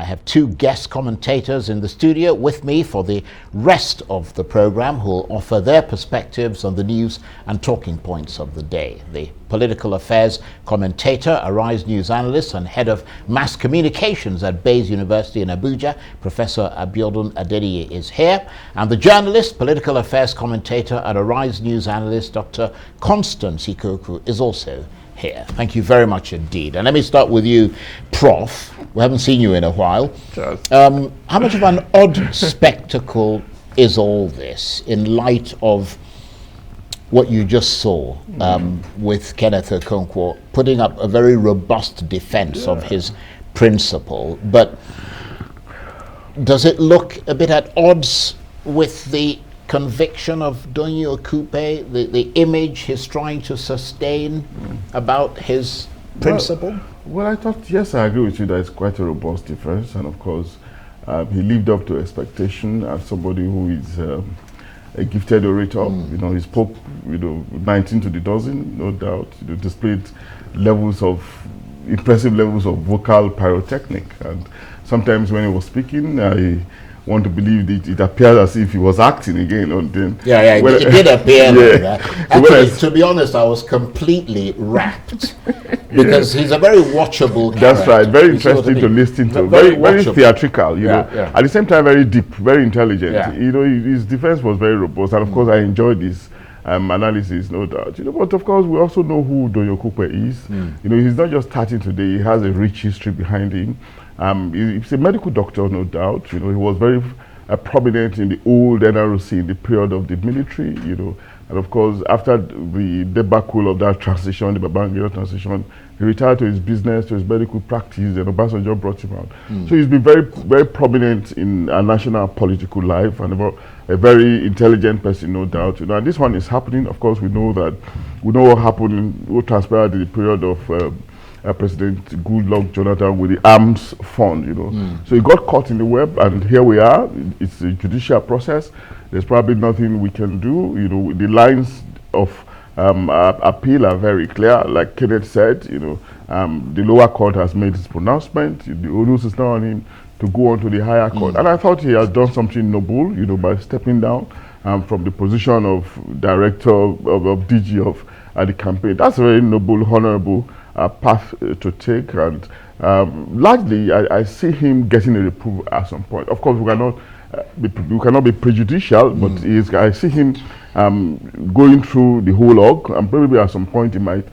I have two guest commentators in the studio with me for the rest of the program who will offer their perspectives on the news and talking points of the day. The political affairs commentator, Arise News analyst and head of mass communications at Bayes University in Abuja, Professor Abiodun Adeniyi is here, and the journalist, political affairs commentator and Arise News analyst, Dr. Constance Ikokwu, is also here. Thank you very much indeed. And let me start with you, Prof. We haven't seen you in a while. How much of an odd spectacle is all this in light of what you just saw with Kenneth Okonkwo putting up a very robust defense of his principle? But does it look a bit at odds with the conviction of Donyi Okupe, the image he's trying to sustain about his principle? Well, I thought, yes, I agree with you that it's quite a robust defense, and of course, he lived up to expectation as somebody who is a gifted orator. You know, he spoke, 19 to the dozen, no doubt. Displayed impressive levels of vocal pyrotechnic, and sometimes when he was speaking, I want to believe that it appeared as if he was acting again. It did appear like that. Actually, to be honest, I was completely rapt because he's a very watchable character. That's right, very interesting to listen to, very theatrical, at the same time very deep, very intelligent. His defense was very robust, and of course I enjoyed this analysis, no doubt. But of course we also know who Donyi Okupe is. He's not just starting today, he has a rich history behind him. He's a medical doctor, no doubt. He was very prominent in the old NRC in the period of the military, and of course, after the debacle of that transition, the Babangida transition, he retired to his business, to his medical practice, and Obasanjo brought him out. So he's been very, very prominent in our national political life, and a very intelligent person, no doubt. And this one is happening. Of course, we know what happened, what transpired in the period of President Goodluck Jonathan with the arms fund, So he got caught in the web, and here we are. It's a judicial process. There's probably nothing we can do. The lines of appeal are very clear. Like Kenneth said, the lower court has made its pronouncement. The onus is now on him to go on to the higher court. And I thought he has done something noble, by stepping down from the position of director of DG of the campaign. That's a very noble, honorable path to take, and largely I see him getting a reprieve at some point. Of course, we cannot be prejudicial, but I see him going through the whole log, and probably at some point he might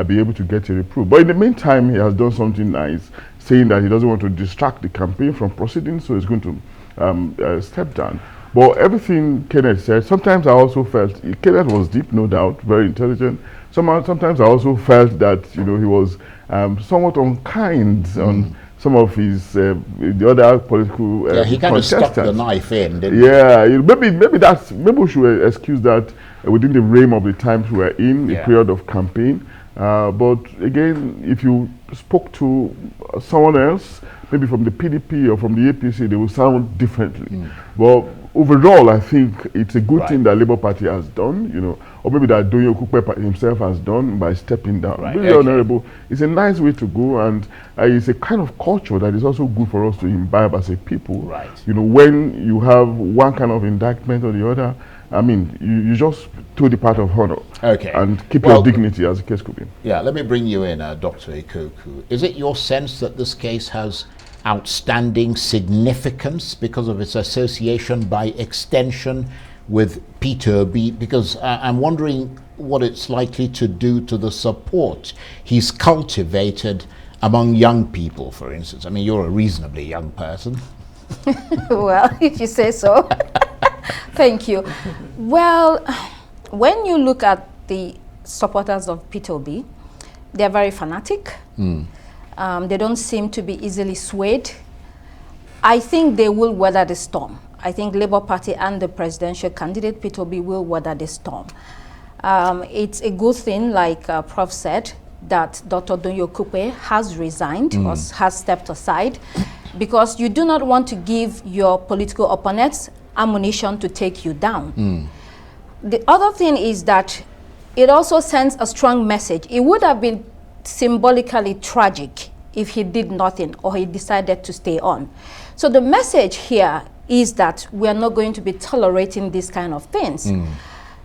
be able to get a reprieve. But in the meantime, he has done something nice, saying that he doesn't want to distract the campaign from proceeding, so he's going to step down. But everything Kenneth said, sometimes I also felt Kenneth was deep, no doubt, very intelligent. Sometimes I also felt that he was somewhat unkind on some of his the other political he kind of stuck the knife in, didn't he? Maybe we should excuse that within the realm of the times we were in, the period of campaign. But again, if you spoke to someone else, maybe from the PDP or from the APC, they will sound differently. But overall, I think it's a good thing that Labour Party has done, or maybe that Donyi Okupe himself has done by stepping down. Really honorable. It's a nice way to go, and it's a kind of culture that is also good for us to imbibe as a people. When you have one kind of indictment or the other, I mean, you just toe the path of honor and keep your dignity, as the case could be. Yeah, let me bring you in, Dr. Ikokwu. Is it your sense that this case has outstanding significance because of its association by extension with Peter Obi? Because I'm wondering what it's likely to do to the support he's cultivated among young people, for instance. I mean, you're a reasonably young person. Well, if you say so. Thank you. Well, when you look at the supporters of Peter Obi, they're very fanatic. They don't seem to be easily swayed. I think they will weather the storm. I think Labour Party and the presidential candidate, Peter Obi, will weather the storm. It's a good thing, like Prof said, that Dr. Donyi Okupe has resigned or has stepped aside, because you do not want to give your political opponents ammunition to take you down. The other thing is that it also sends a strong message. It would have been symbolically tragic if he did nothing or he decided to stay on. So the message here is that we are not going to be tolerating these kind of things.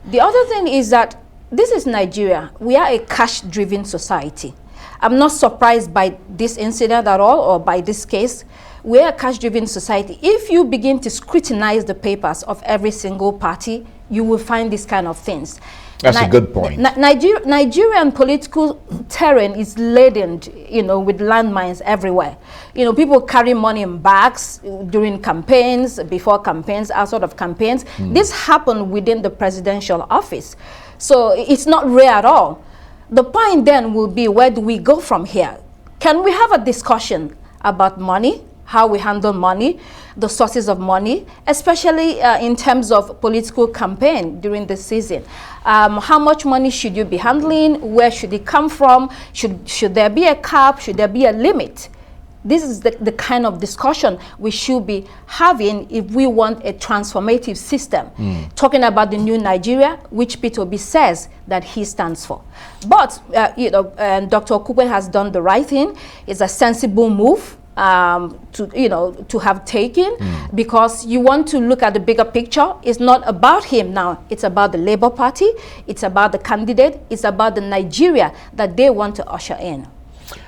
The other thing is that this is Nigeria. We are a cash-driven society. I'm not surprised by this incident at all, or by this case. We are a cash-driven society. If you begin to scrutinize the papers of every single party, you will find these kind of things. That's a good point. Nigerian political terrain is laden, with landmines everywhere. People carry money in bags during campaigns, before campaigns, outside of campaigns. This happened within the presidential office. So it's not rare at all. The point then will be, where do we go from here? Can we have a discussion about money, how we handle money, the sources of money, especially in terms of political campaign during the season? How much money should you be handling? Where should it come from? Should there be a cap? Should there be a limit? This is the kind of discussion we should be having if we want a transformative system. Talking about the new Nigeria, which Peter Obi says that he stands for. But, Dr. Okupe has done the right thing. It's a sensible move to have taken, because you want to look at the bigger picture. It's not about him now. It's about the Labour Party. It's about the candidate. It's about the Nigeria that they want to usher in.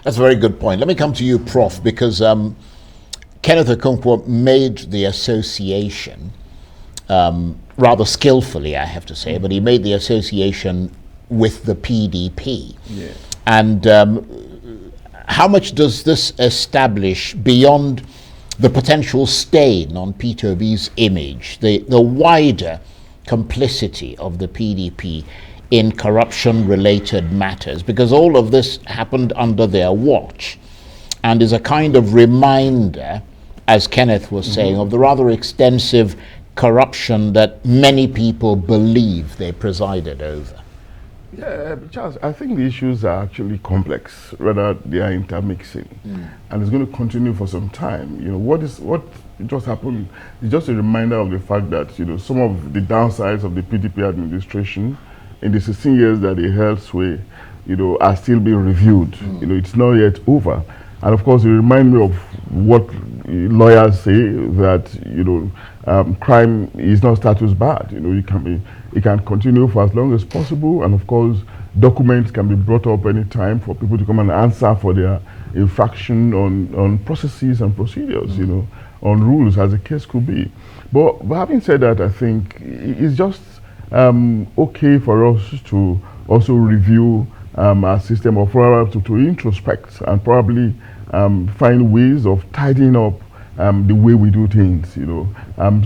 That's a very good point. Let me come to you, Prof, because Kenneth Okonkwo made the association rather skillfully, I have to say, but he made the association with the PDP. Yeah. And how much does this establish, beyond the potential stain on Peter Obi's image, the wider complicity of the PDP in corruption-related matters? Because all of this happened under their watch, and is a kind of reminder, as Kenneth was saying, of the rather extensive corruption that many people believe they presided over. Yeah, Charles, I think the issues are actually complex, rather they are intermixing, and it's going to continue for some time. What just happened is just a reminder of the fact that some of the downsides of the PDP administration in the 16 years that they held sway, are still being reviewed. It's not yet over. And of course, it reminds me of what lawyers say, that, crime is not status bad. It can continue for as long as possible. And of course, documents can be brought up anytime for people to come and answer for their infraction on processes and procedures, on rules, as the case could be. But having said that, I think it's just okay for us to also review our system, or for us to introspect and probably find ways of tidying up the way we do things,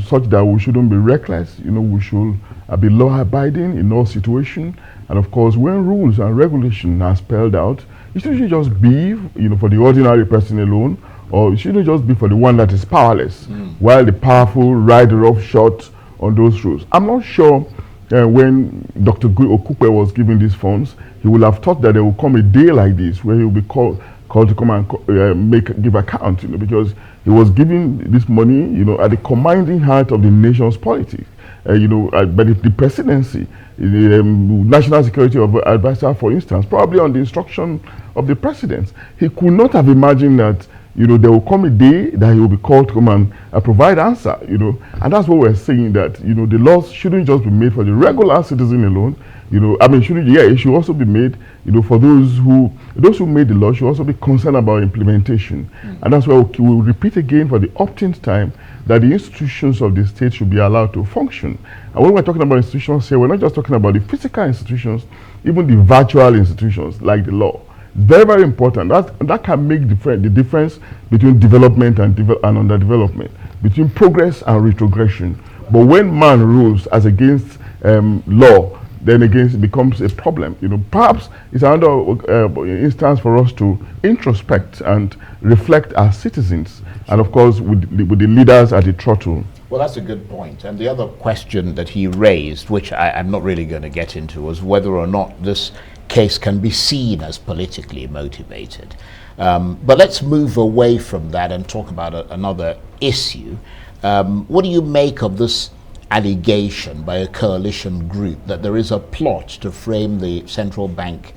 such that we shouldn't be reckless. We should be law-abiding in all situations. And of course, when rules and regulation are spelled out, it shouldn't just be, for the ordinary person alone, or it shouldn't just be for the one that is powerless, while the powerful ride roughshod on those rules. I'm not sure when Dr. Okupe was giving these funds, he would have thought that there will come a day like this where he will be called to come and give account, because he was giving this money, at the commanding heart of the nation's politics. But the presidency, the national security advisor, for instance, probably on the instruction of the president, he could not have imagined that there will come a day that he will be called to come and provide answer, and that's what we're saying, that, the laws shouldn't just be made for the regular citizen alone, it should also be made, for those who made the law should also be concerned about implementation. And that's why we'll repeat again for the opt-in time that the institutions of the state should be allowed to function. And when we're talking about institutions here, we're not just talking about the physical institutions, even the virtual institutions like the law. Very, very important. That can make the difference between development and underdevelopment, between progress and retrogression. But when man rules as against law, then again it becomes a problem. Perhaps it's another instance for us to introspect and reflect as citizens, and of course with the leaders at the throttle. Well, that's a good point. And the other question that he raised, which I'm not really going to get into, was whether or not this case can be seen as politically motivated. But let's move away from that and talk about another issue. What do you make of this allegation by a coalition group that there is a plot to frame the central bank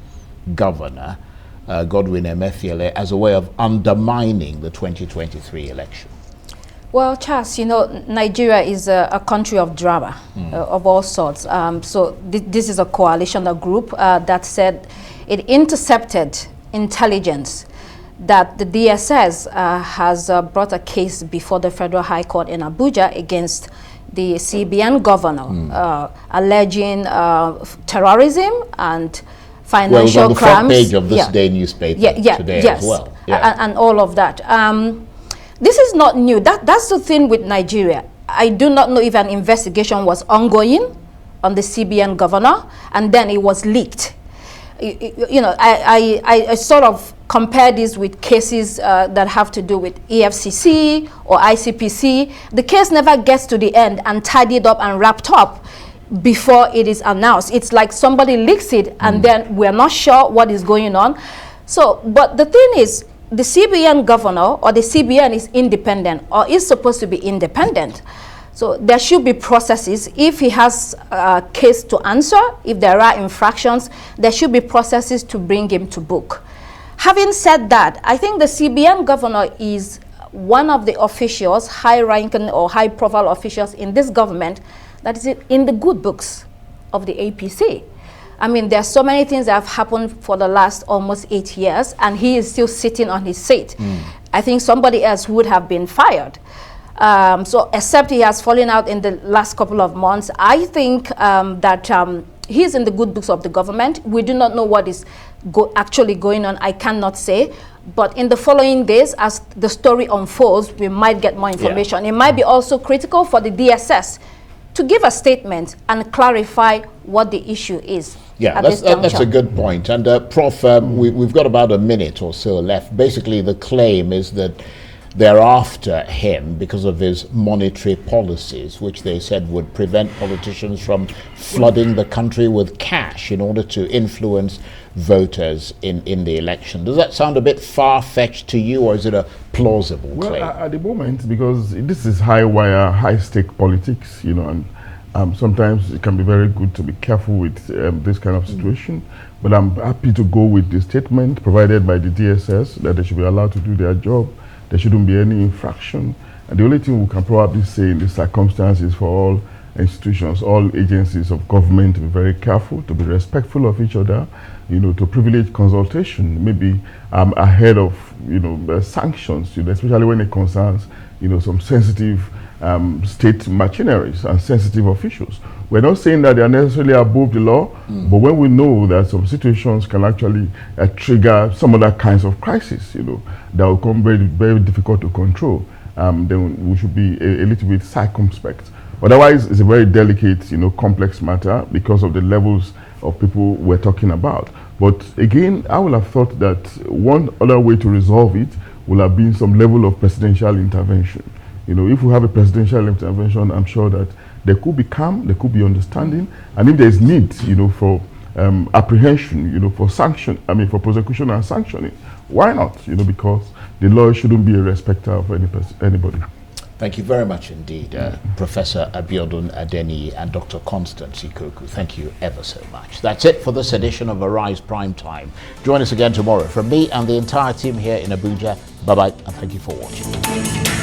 governor Godwin Emefiele as a way of undermining the 2023 election? Well, Charles, Nigeria is a country of drama of all sorts. So this is a coalition, a group that said it intercepted intelligence that the DSS has brought a case before the Federal High Court in Abuja against the CBN governor, alleging terrorism and financial crimes. Well, it was on the front page of this day newspaper today as well. And all of that. This is not new. That's the thing with Nigeria. I do not know if an investigation was ongoing on the CBN governor and then it was leaked. I sort of compare this with cases that have to do with EFCC or ICPC. The case never gets to the end and tidied up and wrapped up before it is announced. It's like somebody leaks it and then we're not sure what is going on. So, but the thing is, the CBN governor or the CBN is independent or is supposed to be independent. So there should be processes. If he has a case to answer, if there are infractions, there should be processes to bring him to book. Having said that, I think the CBN governor is one of the officials, high-ranking or high-profile officials in this government that is in the good books of the APC. I mean, there are so many things that have happened for the last almost 8 years, and he is still sitting on his seat. I think somebody else would have been fired. So except he has fallen out in the last couple of months, I think that he's in the good books of the government. We do not know what is actually going on. I cannot say. But in the following days, as the story unfolds, we might get more information. It might be also critical for the DSS to give a statement and clarify what the issue is. Yeah, that's a good point. And Prof, we've got about a minute or so left. Basically, the claim is that they're after him because of his monetary policies, which they said would prevent politicians from flooding the country with cash in order to influence voters in the election. Does that sound a bit far-fetched to you, or is it a plausible claim? Well, at the moment, because this is high-wire, high-stake politics, and sometimes it can be very good to be careful with this kind of situation. But I'm happy to go with the statement provided by the DSS that they should be allowed to do their job. There shouldn't be any infraction. And the only thing we can probably say in this circumstance is for all institutions, all agencies of government to be very careful, to be respectful of each other, to privilege consultation, maybe ahead of, sanctions, especially when it concerns, some sensitive state machineries and sensitive officials. We're not saying that they are necessarily above the law, but when we know that some situations can actually trigger some other kinds of crisis, that will come very, very difficult to control, then we should be a little bit circumspect. Otherwise, it's a very delicate, complex matter because of the levels of people we're talking about. But again, I would have thought that one other way to resolve it will have been some level of presidential intervention. If we have a presidential intervention, I'm sure that there could be calm, there could be understanding, and if there's need, for apprehension, for sanction, for prosecution and sanctioning, why not? Because the law shouldn't be a respecter of anybody. Thank you very much indeed, Professor Abiodun Adeniyi and Dr. Constance Ikokwu. Thank you ever so much. That's it for this edition of Arise Prime Time. Join us again tomorrow. From me and the entire team here in Abuja, bye-bye, and thank you for watching.